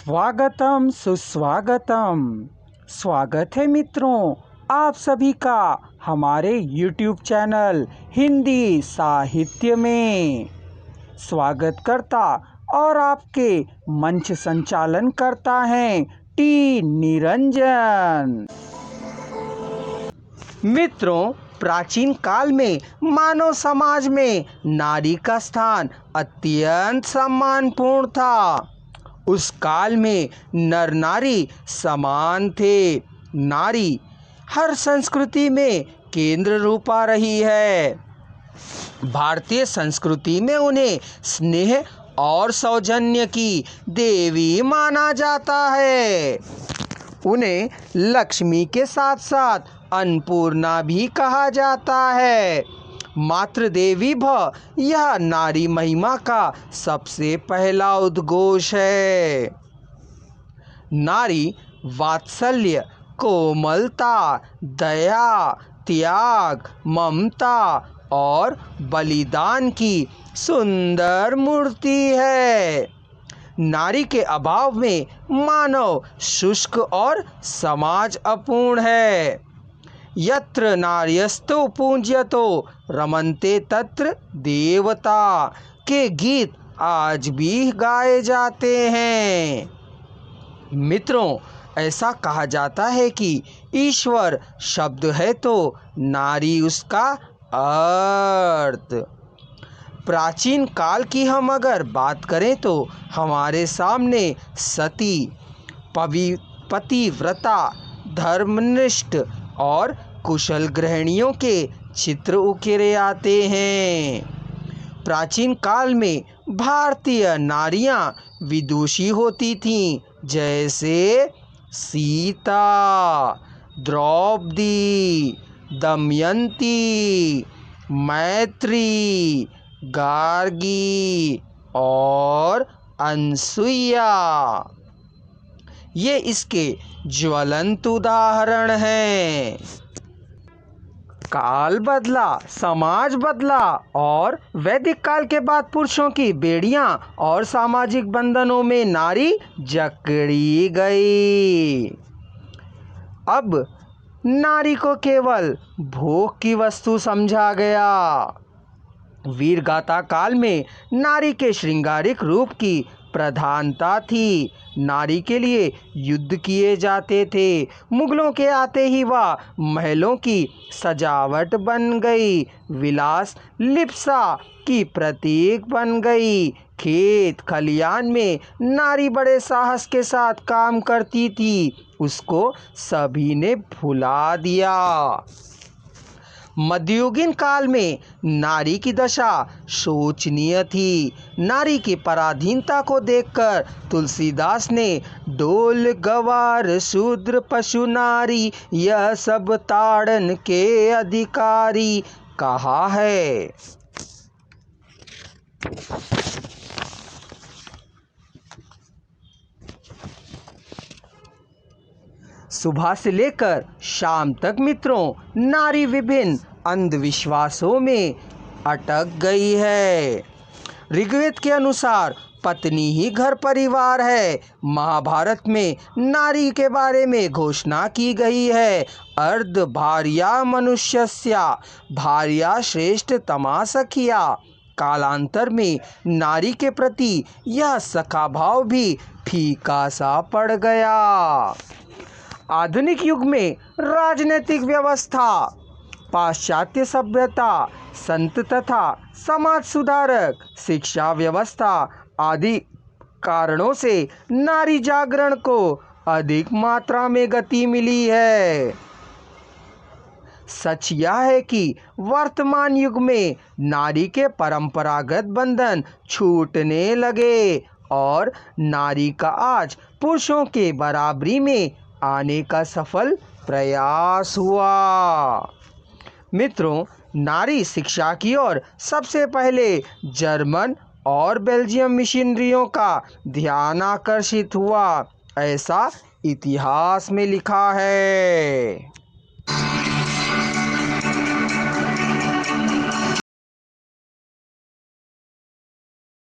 स्वागतम सुस्वागतम। स्वागत है मित्रों आप सभी का हमारे YouTube चैनल हिंदी साहित्य में। स्वागत करता और आपके मंच संचालन करता है टी निरंजन। मित्रों, प्राचीन काल में मानव समाज में नारी का स्थान अत्यंत सम्मानपूर्ण था। उस काल में नर नारी समान थे। नारी हर संस्कृति में केंद्र रूपा रही है। भारतीय संस्कृति में उन्हें स्नेह और सौजन्य की देवी माना जाता है। उन्हें लक्ष्मी के साथ साथ अन्नपूर्णा भी कहा जाता है। मातृ देवी भव यह नारी महिमा का सबसे पहला उद्घोष है। नारी वात्सल्य, कोमलता, दया, त्याग, ममता और बलिदान की सुंदर मूर्ति है। नारी के अभाव में मानव शुष्क और समाज अपूर्ण है। यत्र नार्यस्तु पूज्यतो रमन्ते तत्र देवता के गीत आज भी गाए जाते हैं। मित्रों, ऐसा कहा जाता है कि ईश्वर शब्द है तो नारी उसका अर्थ। प्राचीन काल की हम अगर बात करें तो हमारे सामने सती, पतिव्रता, धर्मनिष्ठ और कुशल गृहिणियों के चित्र उकेरे आते हैं। प्राचीन काल में भारतीय नारियां विदुषी होती थीं, जैसे सीता, द्रौपदी, दमयंती, मैत्री, गार्गी और अनसुईया। ये इसके ज्वलंत उदाहरण हैं। काल बदला, समाज बदला और वैदिक काल के बाद पुरुषों की बेड़ियां और सामाजिक बंधनों में नारी जकड़ी गई। अब नारी को केवल भोग की वस्तु समझा गया। वीरगाथा काल में नारी के श्रृंगारिक रूप की प्रधानता थी। नारी के लिए युद्ध किए जाते थे। मुगलों के आते ही वह महलों की सजावट बन गई। विलास लिप्सा की प्रतीक बन गई। खेत खलियान में नारी बड़े साहस के साथ काम करती थी। उसको सभी ने भुला दिया। मध्ययुगीन काल में नारी की दशा शोचनीय थी। नारी की पराधीनता को देखकर तुलसीदास ने डोल गवार शूद्र पशु नारी यह सब ताड़न के अधिकारी कहा है। सुबह से लेकर शाम तक मित्रों, नारी विभिन्न अंधविश्वासों में अटक गई है। ऋग्वेद के अनुसार पत्नी ही घर परिवार है। महाभारत में नारी के बारे में घोषणा की गई है। अर्ध भार्या मनुष्यस्या भार्या श्रेष्ठ तमा सखिया। कालांतर में नारी के प्रति यह सखा भाव भी फीका सा पड़ गया। आधुनिक युग में राजनीतिक व्यवस्था, पाश्चात्य सभ्यता, संत तथा समाज सुधारक, शिक्षा व्यवस्था आदि कारणों से नारी जागरण को अधिक मात्रा में गति मिली है। सच यह है कि वर्तमान युग में नारी के परंपरागत बंधन छूटने लगे और नारी का आज पुरुषों के बराबरी में आने का सफल प्रयास हुआ। मित्रों, नारी शिक्षा की ओर सबसे पहले जर्मन और बेल्जियम मिशनरियों का ध्यान आकर्षित हुआ, ऐसा इतिहास में लिखा है।